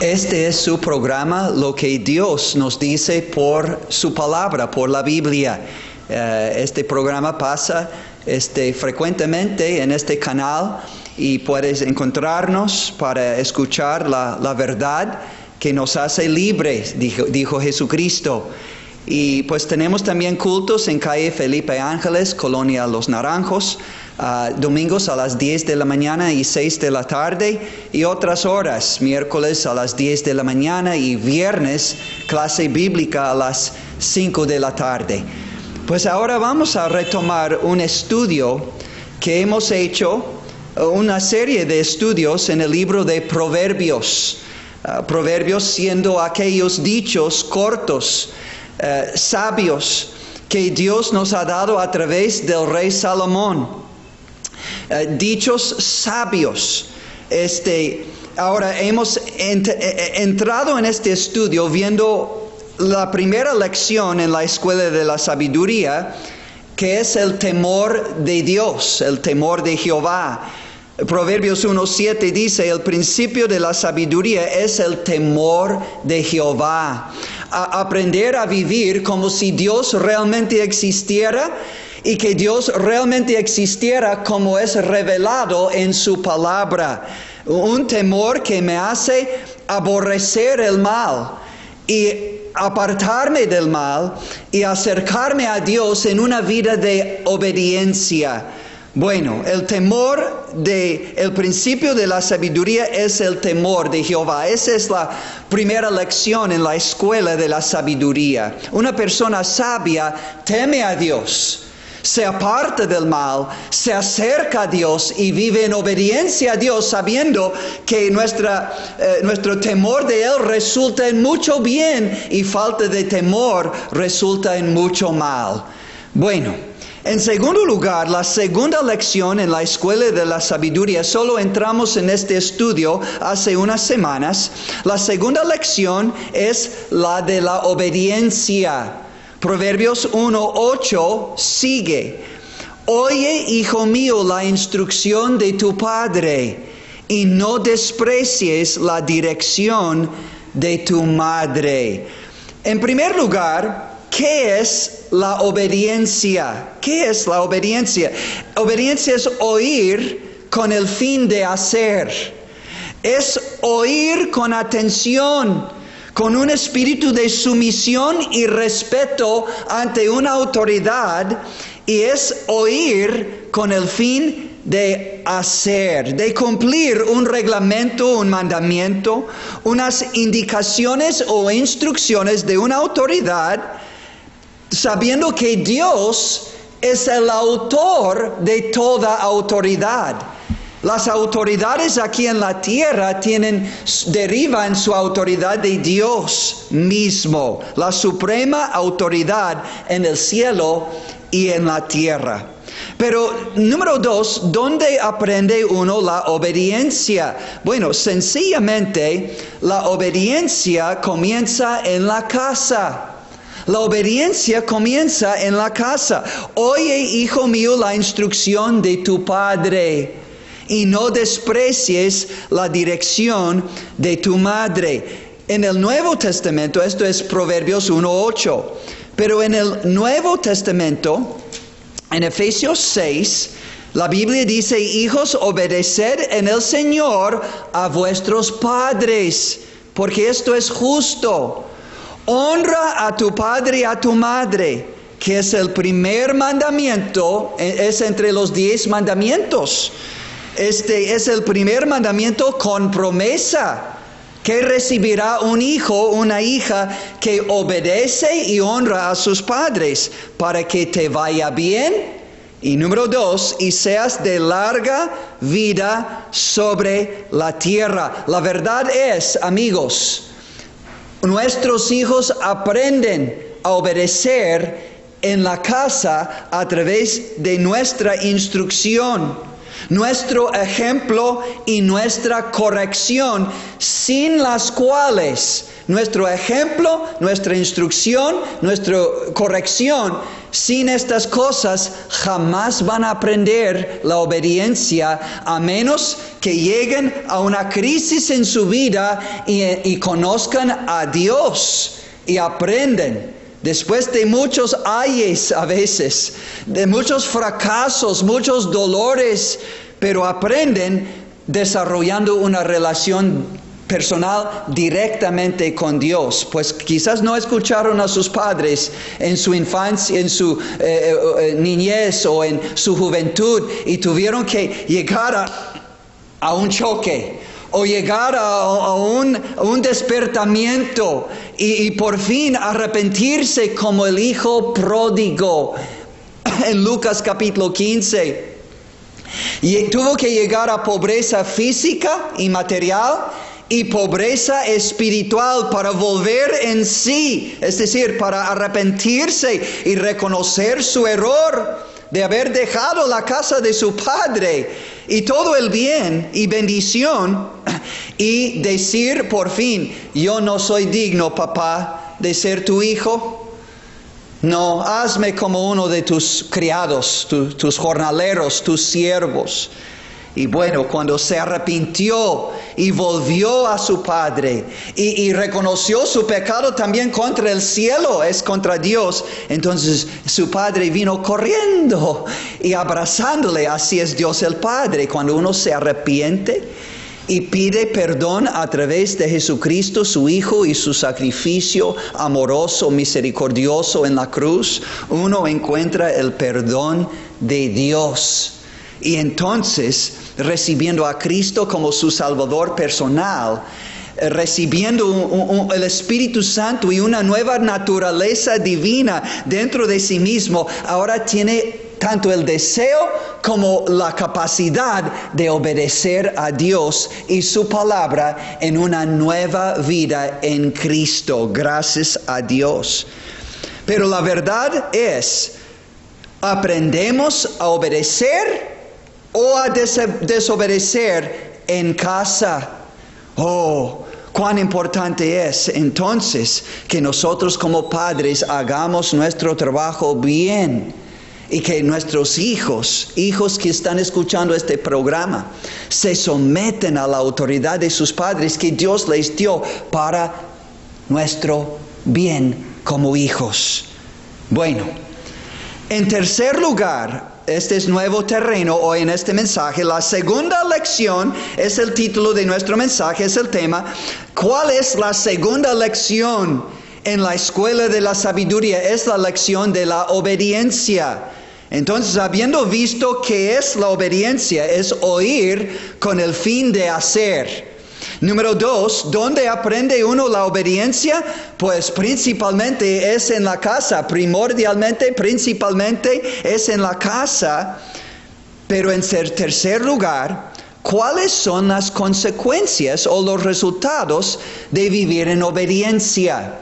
Este es su programa, lo que Dios nos dice por su palabra, por la Biblia. Este programa pasa frecuentemente en este canal y puedes encontrarnos para escuchar la verdad que nos hace libres, dijo Jesucristo. Y pues tenemos también cultos en calle Felipe Ángeles, Colonia Los Naranjos, domingos a las 10 de la mañana y 6 de la tarde, y otras horas, miércoles a las 10 de la mañana y viernes, clase bíblica a las 5 de la tarde. Pues ahora vamos a retomar un estudio que hemos hecho, una serie de estudios en el libro de Proverbios. Proverbios siendo aquellos dichos cortos, sabios, que Dios nos ha dado a través del rey Salomón. Dichos sabios. Ahora hemos entrado en este estudio viendo la primera lección en la escuela de la sabiduría, que es el temor de Dios, el temor de Jehová. Proverbios 1:7 dice: el principio de la sabiduría es el temor de Jehová. Aprender a vivir como si Dios realmente existiera, y que Dios realmente existiera como es revelado en su palabra. Un temor que me hace aborrecer el mal y apartarme del mal y acercarme a Dios en una vida de obediencia. Bueno, el principio de la sabiduría es el temor de Jehová. Esa es la primera lección en la escuela de la sabiduría. Una persona sabia teme a Dios, se aparta del mal, se acerca a Dios y vive en obediencia a Dios, sabiendo que nuestro temor de Él resulta en mucho bien y falta de temor resulta en mucho mal. Bueno, en segundo lugar, la segunda lección en la escuela de la sabiduría, solo entramos en este estudio hace unas semanas. La segunda lección es la de la obediencia. Proverbios 1:8 sigue: oye, hijo mío, la instrucción de tu padre, y no desprecies la dirección de tu madre. En primer lugar, ¿qué es la obediencia? ¿Qué es la obediencia? Obediencia es oír con el fin de hacer. Es oír con atención, con un espíritu de sumisión y respeto ante una autoridad, y es oír con el fin de hacer, de cumplir un reglamento, un mandamiento, unas indicaciones o instrucciones de una autoridad, sabiendo que Dios es el autor de toda autoridad. Las autoridades aquí en la tierra derivan su autoridad de Dios mismo, la suprema autoridad en el cielo y en la tierra. Pero número 2, ¿dónde aprende uno la obediencia? Bueno, sencillamente la obediencia comienza en la casa. La obediencia comienza en la casa. Oye, hijo mío, la instrucción de tu padre, y no desprecies la dirección de tu madre. En el Nuevo Testamento, esto es Proverbios 1:8, pero en el Nuevo Testamento, en Efesios 6, la Biblia dice: hijos, obedeced en el Señor a vuestros padres, porque esto es justo. Honra a tu padre y a tu madre, que es el primer mandamiento, es entre los 10 mandamientos. Este es el primer mandamiento con promesa, que recibirá un hijo, una hija, que obedece y honra a sus padres, para que te vaya bien. Y número 2, y seas de larga vida sobre la tierra. La verdad es, amigos, nuestros hijos aprenden a obedecer en la casa a través de nuestra instrucción. nuestro ejemplo y nuestra corrección, sin las cuales nuestro ejemplo, nuestra instrucción, nuestra corrección, sin estas cosas jamás van a aprender la obediencia, a menos que lleguen a una crisis en su vida y conozcan a Dios y aprenden. Después de muchos ayes a veces, de muchos fracasos, muchos dolores, pero aprenden desarrollando una relación personal directamente con Dios. Pues quizás no escucharon a sus padres en su infancia, en su niñez o en su juventud y tuvieron que llegar a un choque o llegar a un despertamiento y por fin arrepentirse como el hijo pródigo en Lucas capítulo 15. Y tuvo que llegar a pobreza física y material y pobreza espiritual para volver en sí, es decir, para arrepentirse y reconocer su error de haber dejado la casa de su padre y todo el bien y bendición y decir por fin, yo no soy digno, papá, de ser tu hijo. No, hazme como uno de tus criados, tus jornaleros, tus siervos. Y bueno, cuando se arrepintió y volvió a su padre y reconoció su pecado también contra el cielo, es contra Dios, entonces su padre vino corriendo y abrazándole. Así es Dios el Padre. Cuando uno se arrepiente y pide perdón a través de Jesucristo, su Hijo, y su sacrificio amoroso, misericordioso en la cruz, uno encuentra el perdón de Dios. Y entonces, recibiendo a Cristo como su Salvador personal, recibiendo el Espíritu Santo y una nueva naturaleza divina dentro de sí mismo, ahora tiene tanto el deseo como la capacidad de obedecer a Dios y su palabra en una nueva vida en Cristo. Gracias a Dios. Pero la verdad es, ¿aprendemos a obedecer o a desobedecer en casa? Oh, cuán importante es entonces que nosotros como padres hagamos nuestro trabajo bien y que nuestros hijos que están escuchando este programa, se someten a la autoridad de sus padres que Dios les dio para nuestro bien como hijos. Bueno, en tercer lugar, este es nuevo terreno hoy en este mensaje. La segunda lección es el título de nuestro mensaje, es el tema. ¿Cuál es la segunda lección en la escuela de la sabiduría? Es la lección de la obediencia. Entonces, habiendo visto qué es la obediencia, es oír con el fin de hacer. Número 2, ¿dónde aprende uno la obediencia? Pues principalmente es en la casa, principalmente es en la casa. Pero en tercer lugar, ¿cuáles son las consecuencias o los resultados de vivir en obediencia?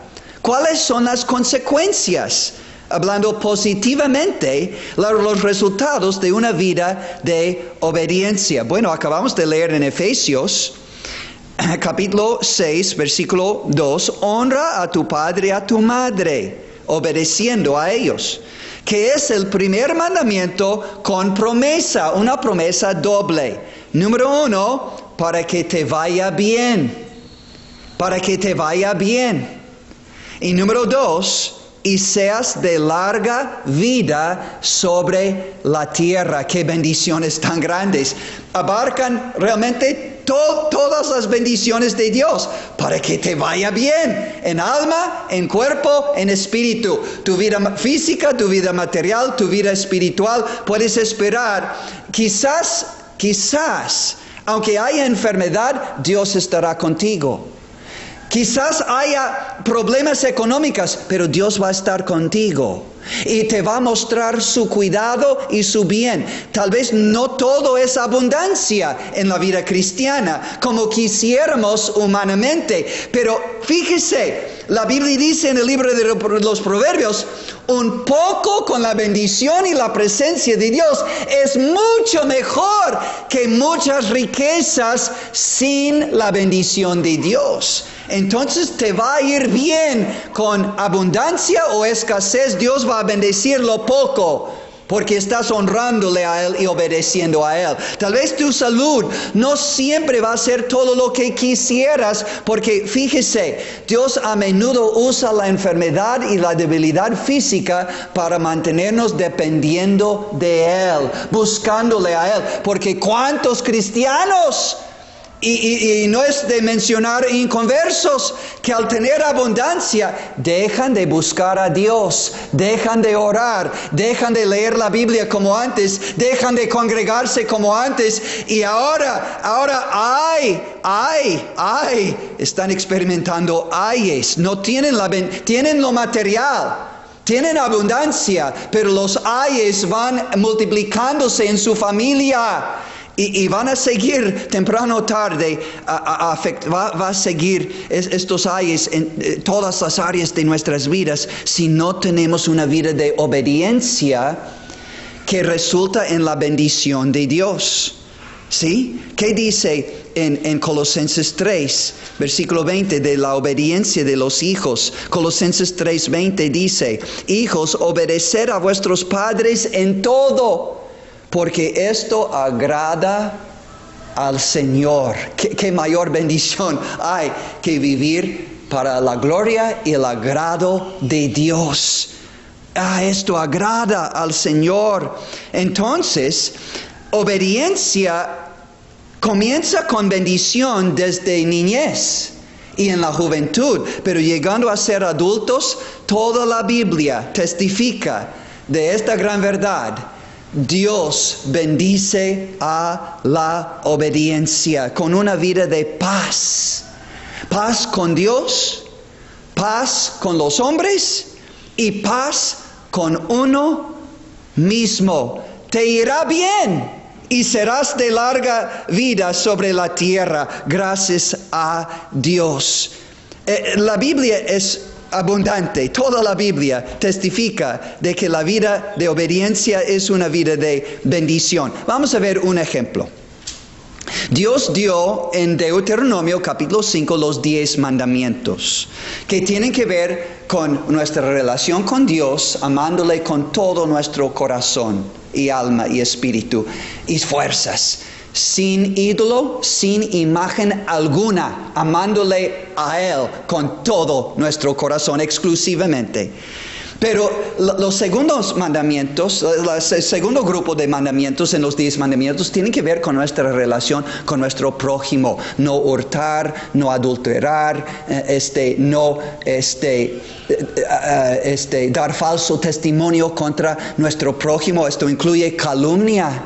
¿Cuáles son las consecuencias? Hablando positivamente, los resultados de una vida de obediencia. Bueno, acabamos de leer en Efesios capítulo 6, versículo 2, honra a tu padre y a tu madre, obedeciendo a ellos, que es el primer mandamiento con promesa, una promesa doble. Número 1, para que te vaya bien, para que te vaya bien. Y número 2, y seas de larga vida sobre la tierra. Qué bendiciones tan grandes. Abarcan realmente todas las bendiciones de Dios para que te vaya bien en alma, en cuerpo, en espíritu. Tu vida física, tu vida material, tu vida espiritual. Puedes esperar. Quizás, aunque haya enfermedad, Dios estará contigo. Quizás haya problemas económicos, pero Dios va a estar contigo. y te va a mostrar su cuidado y su bien. Tal vez no todo es abundancia en la vida cristiana, como quisiéramos humanamente, pero fíjese, la Biblia dice en el libro de los Proverbios, un poco con la bendición y la presencia de Dios es mucho mejor que muchas riquezas sin la bendición de Dios. Entonces te va a ir bien con abundancia o escasez. Dios va a bendecir lo poco porque estás honrándole a Él y obedeciendo a Él. Tal vez tu salud no siempre va a ser todo lo que quisieras, porque fíjese, Dios a menudo usa la enfermedad y la debilidad física para mantenernos dependiendo de Él, buscándole a Él. Porque ¿cuántos cristianos? Y no es de mencionar inconversos que al tener abundancia dejan de buscar a Dios, dejan de orar, dejan de leer la Biblia como antes, dejan de congregarse como antes y ahora están experimentando ayes, no tienen tienen lo material. Tienen abundancia, pero los ayes van multiplicándose en su familia. Y van a seguir temprano o tarde, va a seguir estos ayes en todas las áreas de nuestras vidas si no tenemos una vida de obediencia que resulta en la bendición de Dios. ¿Sí? ¿Qué dice en Colosenses 3, versículo 20, de la obediencia de los hijos? Colosenses 3:20 dice, hijos, obedeced a vuestros padres en todo, porque esto agrada al Señor. ¿Qué mayor bendición hay que vivir para la gloria y el agrado de Dios? Esto agrada al Señor. Entonces, obediencia comienza con bendición desde niñez y en la juventud, pero llegando a ser adultos, toda la Biblia testifica de esta gran verdad. Dios bendice a la obediencia con una vida de paz. Paz con Dios, paz con los hombres y paz con uno mismo. Te irá bien y serás de larga vida sobre la tierra, gracias a Dios. La Biblia es abundante. Toda la Biblia testifica de que la vida de obediencia es una vida de bendición. Vamos a ver un ejemplo. Dios dio en Deuteronomio capítulo 5 los 10 mandamientos que tienen que ver con nuestra relación con Dios, amándole con todo nuestro corazón y alma y espíritu y fuerzas, sin ídolo, sin imagen alguna, amándole a Él con todo nuestro corazón exclusivamente. Pero los segundos mandamientos, el segundo grupo de mandamientos en los 10 mandamientos tienen que ver con nuestra relación con nuestro prójimo. No hurtar, no adulterar, dar falso testimonio contra nuestro prójimo. Esto incluye calumnia,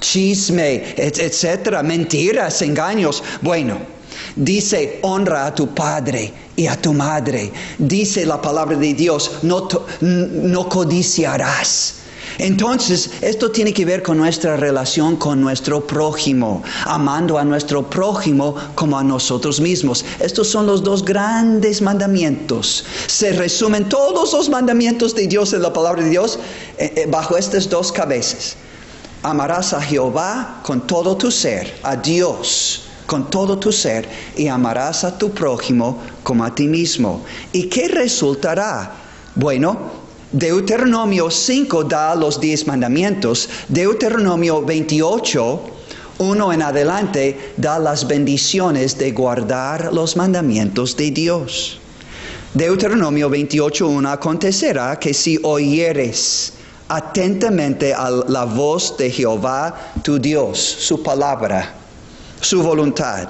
chisme, etcétera, mentiras, engaños. Bueno, dice, honra a tu padre y a tu madre. Dice la palabra de Dios, no codiciarás. Entonces, esto tiene que ver con nuestra relación con nuestro prójimo, amando a nuestro prójimo como a nosotros mismos. Estos son los 2 grandes mandamientos. Se resumen todos los mandamientos de Dios en la palabra de Dios bajo estas 2 cabezas. Amarás a Jehová con todo tu ser, a Dios con todo tu ser, y amarás a tu prójimo como a ti mismo. ¿Y qué resultará? Bueno, Deuteronomio 5 da los 10 mandamientos. Deuteronomio 28, 1 en adelante, da las bendiciones de guardar los mandamientos de Dios. Deuteronomio 28, 1, acontecerá que si oyeres atentamente a la voz de Jehová tu Dios, su palabra, su voluntad,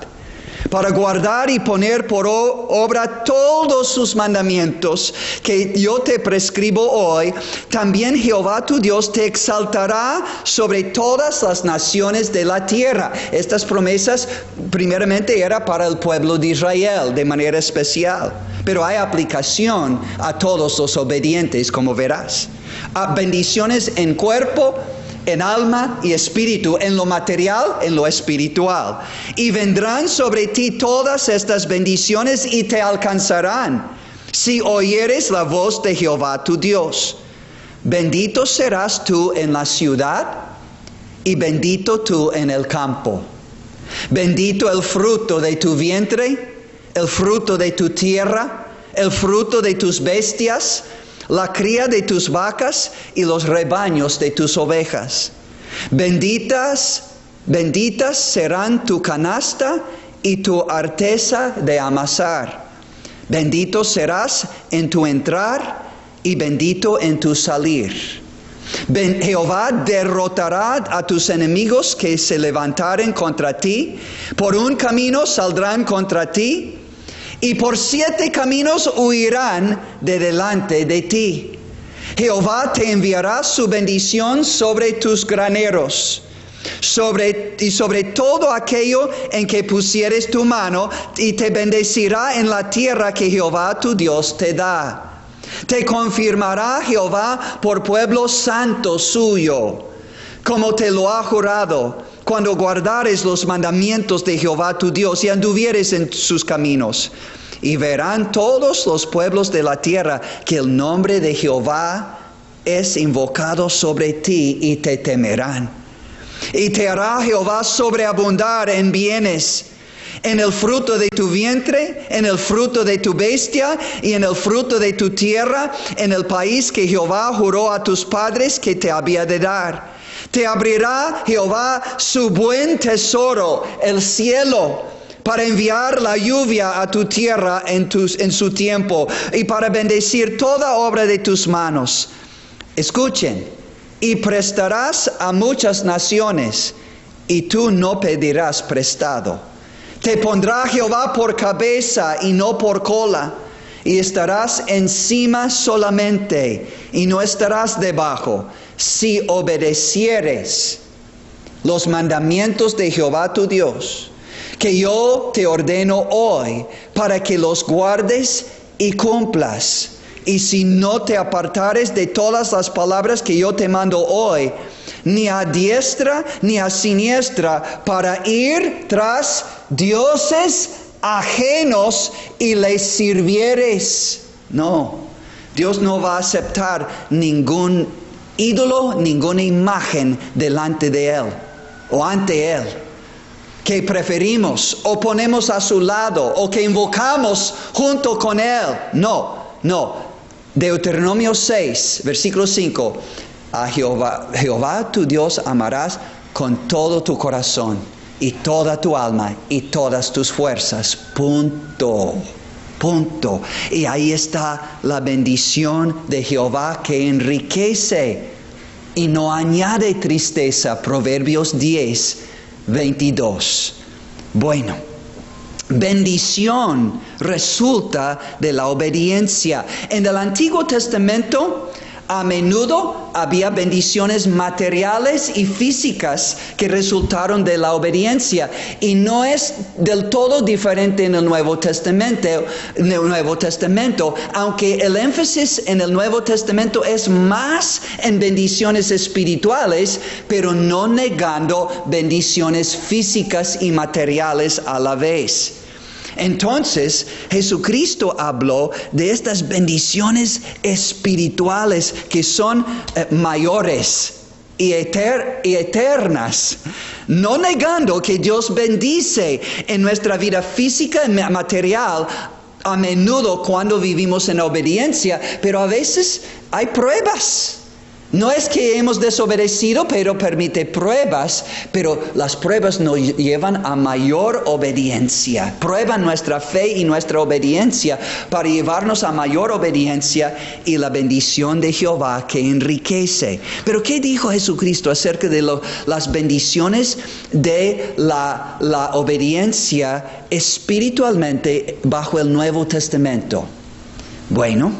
para guardar y poner por obra todos sus mandamientos que yo te prescribo hoy, también Jehová tu Dios te exaltará sobre todas las naciones de la tierra. Estas promesas primeramente eran para el pueblo de Israel de manera especial, pero hay aplicación a todos los obedientes, como verás. Bendiciones en cuerpo, en alma y espíritu, en lo material, en lo espiritual. Y vendrán sobre ti todas estas bendiciones y te alcanzarán, si oyeres la voz de Jehová tu Dios. Bendito serás tú en la ciudad y bendito tú en el campo. Bendito el fruto de tu vientre, el fruto de tu tierra, el fruto de tus bestias, la cría de tus vacas y los rebaños de tus ovejas. Benditas serán tu canasta y tu arteza de amasar. Bendito serás en tu entrar y bendito en tu salir. Jehová derrotará a tus enemigos que se levantaren contra ti. Por un camino saldrán contra ti, y por 7 caminos huirán de delante de ti. Jehová te enviará su bendición sobre tus graneros, y sobre todo aquello en que pusieres tu mano, y te bendecirá en la tierra que Jehová tu Dios te da. Te confirmará Jehová por pueblo santo suyo, como te lo ha jurado, cuando guardares los mandamientos de Jehová tu Dios y anduvieres en sus caminos. Y verán todos los pueblos de la tierra que el nombre de Jehová es invocado sobre ti, y te temerán. Y te hará Jehová sobreabundar en bienes, en el fruto de tu vientre, en el fruto de tu bestia y en el fruto de tu tierra, en el país que Jehová juró a tus padres que te había de dar. Te abrirá Jehová su buen tesoro, el cielo, para enviar la lluvia a tu tierra en su tiempo, y para bendecir toda obra de tus manos. Escuchen, y prestarás a muchas naciones, y tú no pedirás prestado. Te pondrá Jehová por cabeza y no por cola, y estarás encima solamente, y no estarás debajo, si obedecieres los mandamientos de Jehová tu Dios, que yo te ordeno hoy, para que los guardes y cumplas. Y si no te apartares de todas las palabras que yo te mando hoy, ni a diestra ni a siniestra, para ir tras dioses ajenos y les sirvieres. No, Dios no va a aceptar ningún ídolo, ninguna imagen delante de Él o ante Él, que preferimos o ponemos a su lado o que invocamos junto con Él. No. Deuteronomio 6, versículo 5. A Jehová tu Dios amarás con todo tu corazón y toda tu alma y todas tus fuerzas. Punto. Y ahí está la bendición de Jehová que enriquece y no añade tristeza. Proverbios 10, 22. Bueno, bendición resulta de la obediencia. En el Antiguo Testamento, a menudo había bendiciones materiales y físicas que resultaron de la obediencia, y no es del todo diferente en el Nuevo Testamento, aunque el énfasis en el Nuevo Testamento es más en bendiciones espirituales, pero no negando bendiciones físicas y materiales a la vez. Entonces, Jesucristo habló de estas bendiciones espirituales que son mayores y eternas, no negando que Dios bendice en nuestra vida física y material a menudo cuando vivimos en obediencia, pero a veces hay pruebas. No es que hemos desobedecido, pero permite pruebas, pero las pruebas nos llevan a mayor obediencia. Prueban nuestra fe y nuestra obediencia para llevarnos a mayor obediencia y la bendición de Jehová que enriquece. Pero ¿qué dijo Jesucristo acerca de las bendiciones de la obediencia espiritualmente bajo el Nuevo Testamento? Bueno,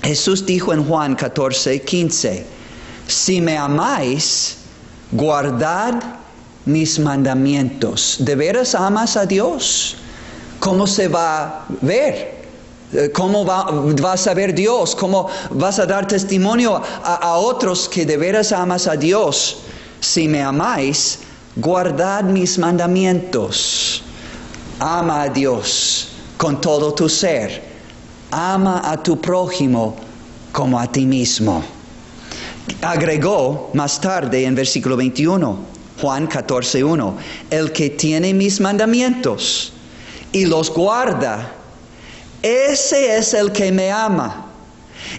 Jesús dijo en Juan 14:15, si me amáis, guardad mis mandamientos. ¿De veras amas a Dios? ¿Cómo se va a ver? ¿Cómo vas a ver Dios? ¿Cómo vas a dar testimonio a otros que de veras amas a Dios? Si me amáis, guardad mis mandamientos. Ama a Dios con todo tu ser. Ama a tu prójimo como a ti mismo. Agregó más tarde en versículo 21, Juan 14:1, el que tiene mis mandamientos y los guarda, ese es el que me ama.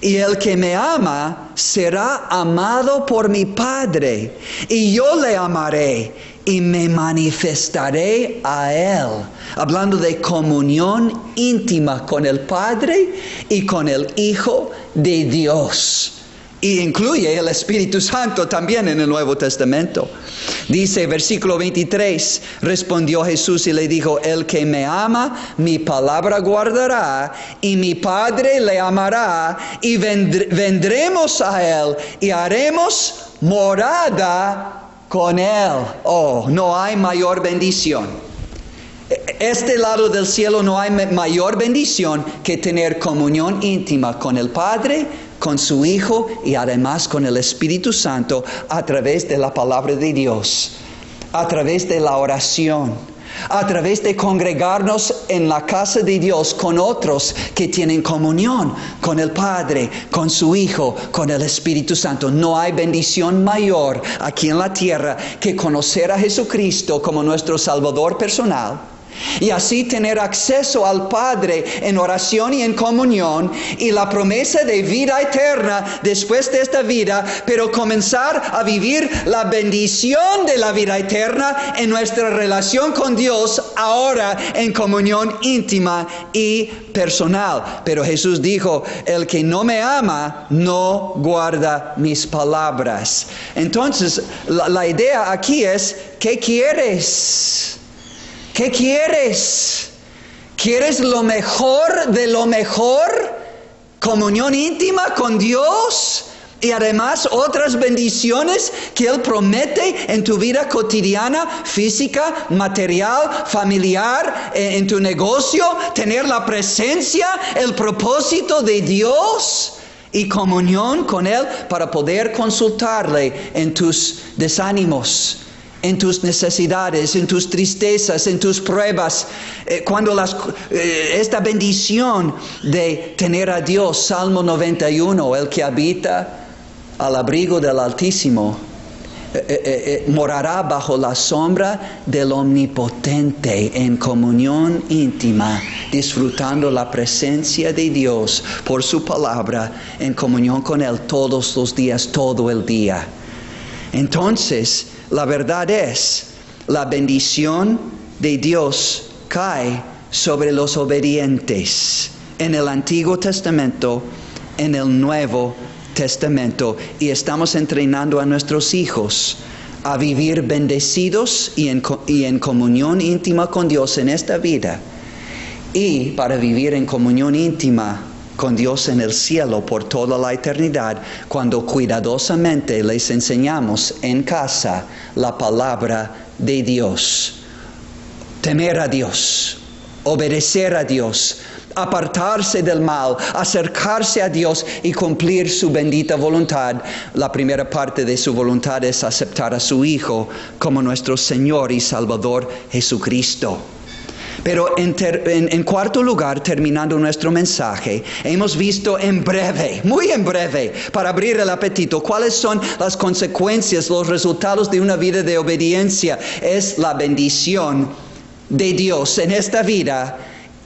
Y el que me ama será amado por mi Padre, y yo le amaré y me manifestaré a él. Hablando de comunión íntima con el Padre y con el Hijo de Dios. Y incluye el Espíritu Santo también en el Nuevo Testamento. Dice, versículo 23, respondió Jesús y le dijo, el que me ama, mi palabra guardará, y mi Padre le amará, y vendremos a él, y haremos morada con él. Oh, no hay mayor bendición. Este lado del cielo no hay mayor bendición que tener comunión íntima con el Padre, con su Hijo y además con el Espíritu Santo a través de la palabra de Dios, a través de la oración, a través de congregarnos en la casa de Dios con otros que tienen comunión con el Padre, con su Hijo, con el Espíritu Santo. No hay bendición mayor aquí en la tierra que conocer a Jesucristo como nuestro Salvador personal. Y así tener acceso al Padre en oración y en comunión y la promesa de vida eterna después de esta vida, pero comenzar a vivir la bendición de la vida eterna en nuestra relación con Dios ahora en comunión íntima y personal. Pero Jesús dijo, el que no me ama no guarda mis palabras. Entonces la idea aquí es, ¿qué quieres? ¿Qué quieres? ¿Quieres lo mejor de lo mejor? ¿Comunión íntima con Dios? Y además otras bendiciones que Él promete en tu vida cotidiana, física, material, familiar, en tu negocio. Tener la presencia, el propósito de Dios y comunión con Él para poder consultarle en tus desánimos, en tus necesidades, en tus tristezas, en tus pruebas. Cuando esta bendición de tener a Dios, Salmo 91, el que habita al abrigo del Altísimo, morará bajo la sombra del Omnipotente en comunión íntima, disfrutando la presencia de Dios por su palabra, en comunión con Él todos los días, todo el día. Entonces, la verdad es, la bendición de Dios cae sobre los obedientes en el Antiguo Testamento, en el Nuevo Testamento, y estamos entrenando a nuestros hijos a vivir bendecidos y en comunión íntima con Dios en esta vida, y para vivir en comunión íntima con Dios en el cielo por toda la eternidad, cuando cuidadosamente les enseñamos en casa la palabra de Dios. Temer a Dios, obedecer a Dios, apartarse del mal, acercarse a Dios y cumplir su bendita voluntad. La primera parte de su voluntad es aceptar a su Hijo como nuestro Señor y Salvador Jesucristo. Pero en cuarto lugar, terminando nuestro mensaje, hemos visto en breve, muy en breve, para abrir el apetito, cuáles son las consecuencias, los resultados de una vida de obediencia. Es la bendición de Dios en esta vida,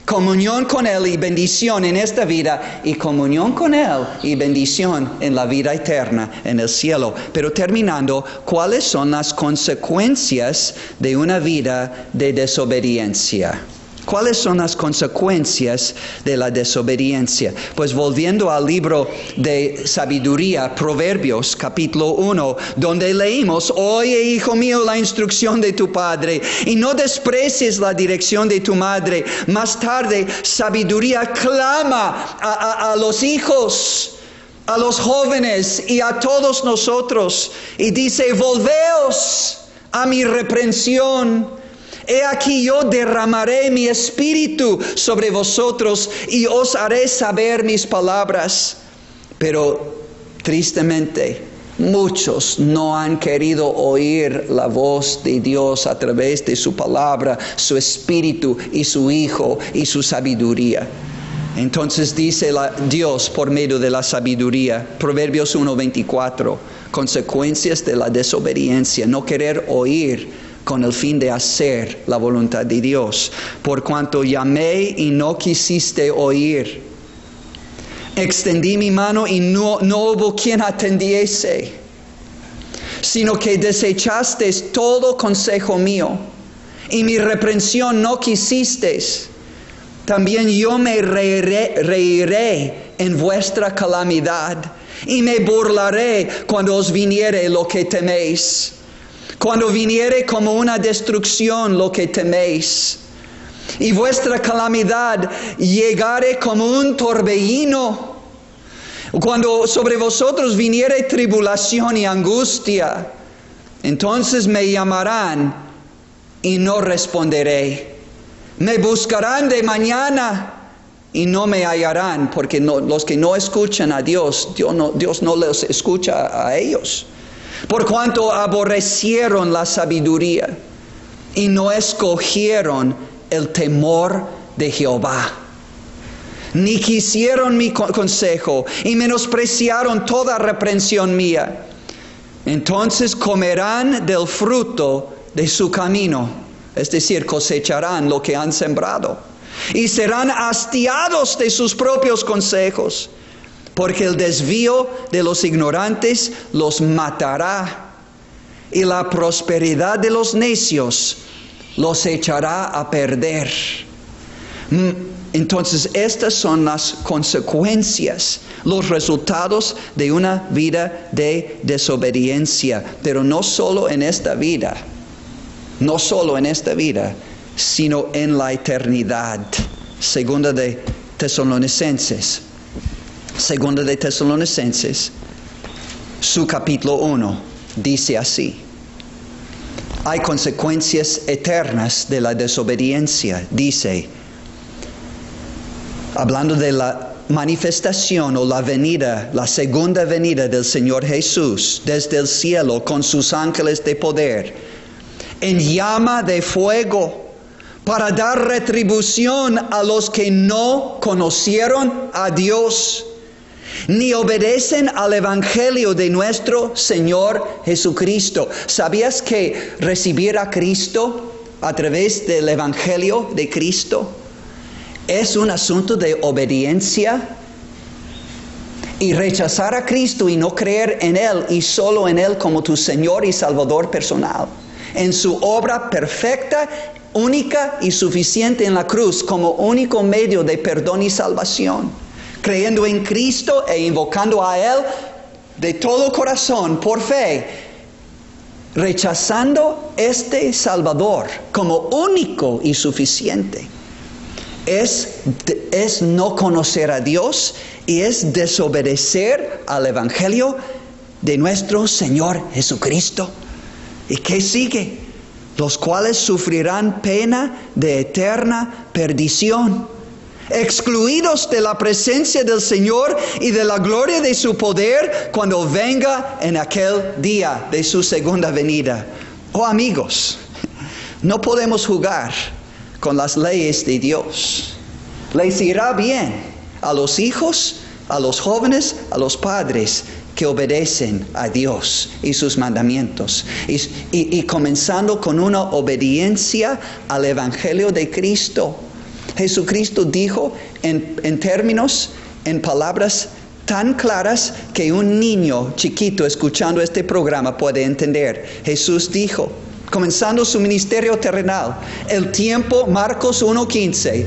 comunión con Él y bendición en esta vida, y comunión con Él y bendición en la vida eterna, en el cielo. Pero terminando, ¿cuáles son las consecuencias de una vida de desobediencia? ¿Cuáles son las consecuencias de la desobediencia? Pues volviendo al libro de sabiduría, Proverbios, capítulo 1, donde leímos, oye, hijo mío, la instrucción de tu padre, y no desprecies la dirección de tu madre. Más tarde, sabiduría clama a los hijos, a los jóvenes y a todos nosotros, y dice, volveos a mi reprensión He aquí yo derramaré mi espíritu sobre vosotros y os haré saber mis palabras. Pero tristemente, muchos no han querido oír la voz de Dios a través de su palabra, su espíritu y su Hijo y su sabiduría. Entonces dice Dios por medio de la sabiduría, Proverbios 1:24, consecuencias de la desobediencia, no querer oír con el fin de hacer la voluntad de Dios. Por cuanto llamé y no quisiste oír, extendí mi mano y no hubo quien atendiese, sino que desechasteis todo consejo mío, y mi reprensión no quisisteis. También yo me reiré en vuestra calamidad, y me burlaré cuando os viniere lo que teméis. Cuando viniere como una destrucción lo que teméis, y vuestra calamidad llegare como un torbellino. Cuando sobre vosotros viniere tribulación y angustia, entonces me llamarán y no responderé. Me buscarán de mañana y no me hallarán, porque los que no escuchan a Dios, Dios no los escucha a ellos. Por cuanto aborrecieron la sabiduría y no escogieron el temor de Jehová, ni quisieron mi consejo y menospreciaron toda reprensión mía, entonces comerán del fruto de su camino, es decir, cosecharán lo que han sembrado, y serán hastiados de sus propios consejos. Porque el desvío de los ignorantes los matará, y la prosperidad de los necios los echará a perder. Entonces, estas son las consecuencias, los resultados de una vida de desobediencia. Pero no solo en esta vida, sino en la eternidad. Segunda de Tesalonicenses, su capítulo 1, dice así: hay consecuencias eternas de la desobediencia. Dice, hablando de la manifestación o la segunda venida del Señor Jesús desde el cielo con sus ángeles de poder, en llama de fuego, para dar retribución a los que no conocieron a Dios, ni obedecen al Evangelio de nuestro Señor Jesucristo. ¿Sabías que recibir a Cristo a través del Evangelio de Cristo es un asunto de obediencia? Y rechazar a Cristo y no creer en Él y solo en Él como tu Señor y Salvador personal, en su obra perfecta, única y suficiente en la cruz como único medio de perdón y salvación, creyendo en Cristo e invocando a Él de todo corazón por fe, rechazando este Salvador como único y suficiente, es no conocer a Dios y es desobedecer al Evangelio de nuestro Señor Jesucristo. ¿Y qué sigue? Los cuales sufrirán pena de eterna perdición, excluidos de la presencia del Señor y de la gloria de su poder cuando venga en aquel día de su segunda venida. Oh amigos, no podemos jugar con las leyes de Dios. Les irá bien a los hijos, a los jóvenes, a los padres que obedecen a Dios y sus mandamientos. Y comenzando con una obediencia al Evangelio de Cristo. Jesucristo dijo en palabras tan claras que un niño chiquito escuchando este programa puede entender. Jesús dijo, comenzando su ministerio terrenal, el tiempo, Marcos 1:15,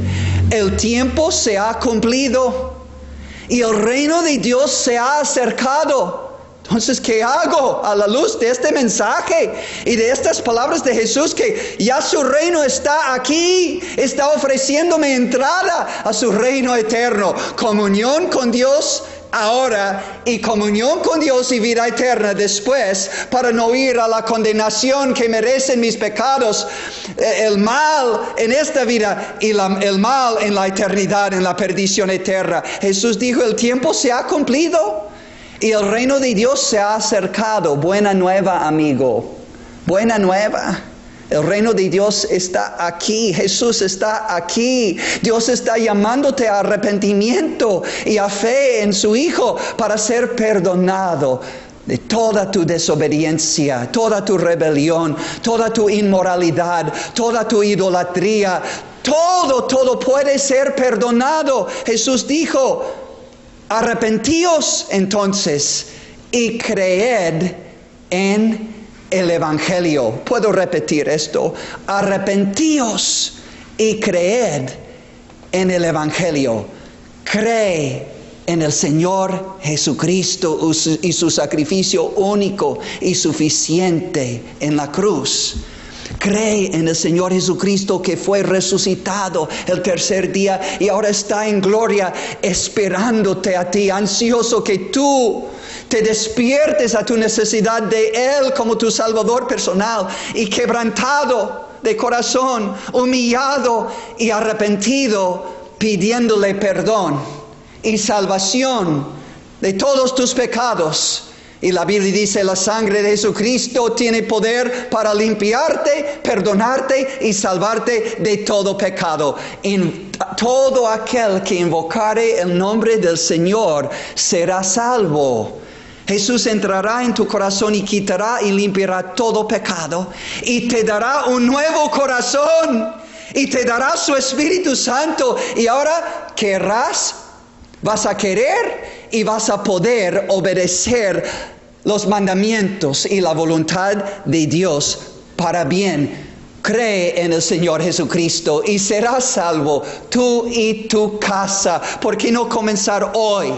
el tiempo se ha cumplido y el reino de Dios se ha acercado. Entonces, ¿qué hago a la luz de este mensaje y de estas palabras de Jesús? Que ya su reino está aquí, está ofreciéndome entrada a su reino eterno, comunión con Dios, ahora y comunión con Dios y vida eterna después, para no ir a la condenación que merecen mis pecados, el mal en esta vida y el mal en la eternidad, en la perdición eterna. Jesús dijo, el tiempo se ha cumplido y el reino de Dios se ha acercado. Buena nueva, amigo, buena nueva. El reino de Dios está aquí. Jesús está aquí. Dios está llamándote a arrepentimiento y a fe en su Hijo para ser perdonado de toda tu desobediencia, toda tu rebelión, toda tu inmoralidad, toda tu idolatría. Todo puede ser perdonado. Jesús dijo, arrepentíos entonces y creed en el Evangelio. Puedo repetir esto. Arrepentíos y creed en el Evangelio. Cree en el Señor Jesucristo y su sacrificio único y suficiente en la cruz. Cree en el Señor Jesucristo que fue resucitado el tercer día y ahora está en gloria esperándote a ti, ansioso que tú te despiertes a tu necesidad de Él como tu Salvador personal y quebrantado de corazón, humillado y arrepentido, pidiéndole perdón y salvación de todos tus pecados. Y la Biblia dice, la sangre de Jesucristo tiene poder para limpiarte, perdonarte y salvarte de todo pecado. Todo aquel que invocare el nombre del Señor será salvo. Jesús entrará en tu corazón y quitará y limpiará todo pecado. Y te dará un nuevo corazón. Y te dará su Espíritu Santo. Y ahora querrás, vas a querer y vas a poder obedecer los mandamientos y la voluntad de Dios para bien. Cree en el Señor Jesucristo y serás salvo, tú y tu casa. ¿Por qué no comenzar hoy?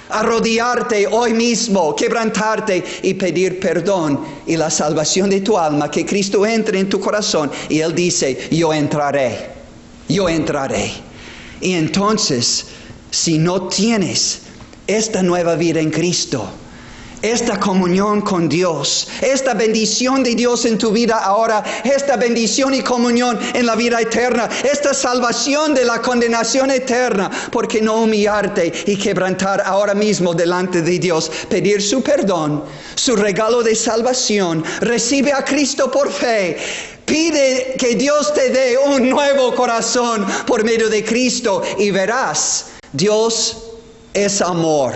Arrodillarte hoy mismo, quebrantarte y pedir perdón y la salvación de tu alma, que Cristo entre en tu corazón. Y Él dice, yo entraré. Y entonces, si no tienes esta nueva vida en Cristo, esta comunión con Dios, esta bendición de Dios en tu vida ahora, esta bendición y comunión en la vida eterna, esta salvación de la condenación eterna, ¿por qué no humillarte y quebrantar ahora mismo delante de Dios? Pedir su perdón, su regalo de salvación. Recibe a Cristo por fe. Pide que Dios te dé un nuevo corazón por medio de Cristo y verás, Dios es amor.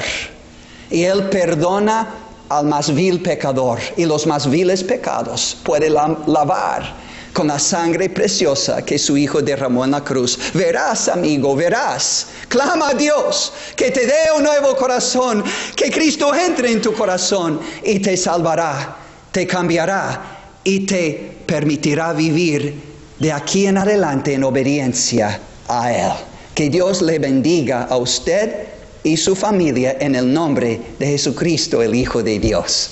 Y Él perdona al más vil pecador. Y los más viles pecados puede lavar con la sangre preciosa que su Hijo derramó en la cruz. Verás, amigo, verás. Clama a Dios que te dé un nuevo corazón. Que Cristo entre en tu corazón y te salvará, te cambiará y te permitirá vivir de aquí en adelante en obediencia a Él. Que Dios le bendiga a usted y su familia en el nombre de Jesucristo, el Hijo de Dios.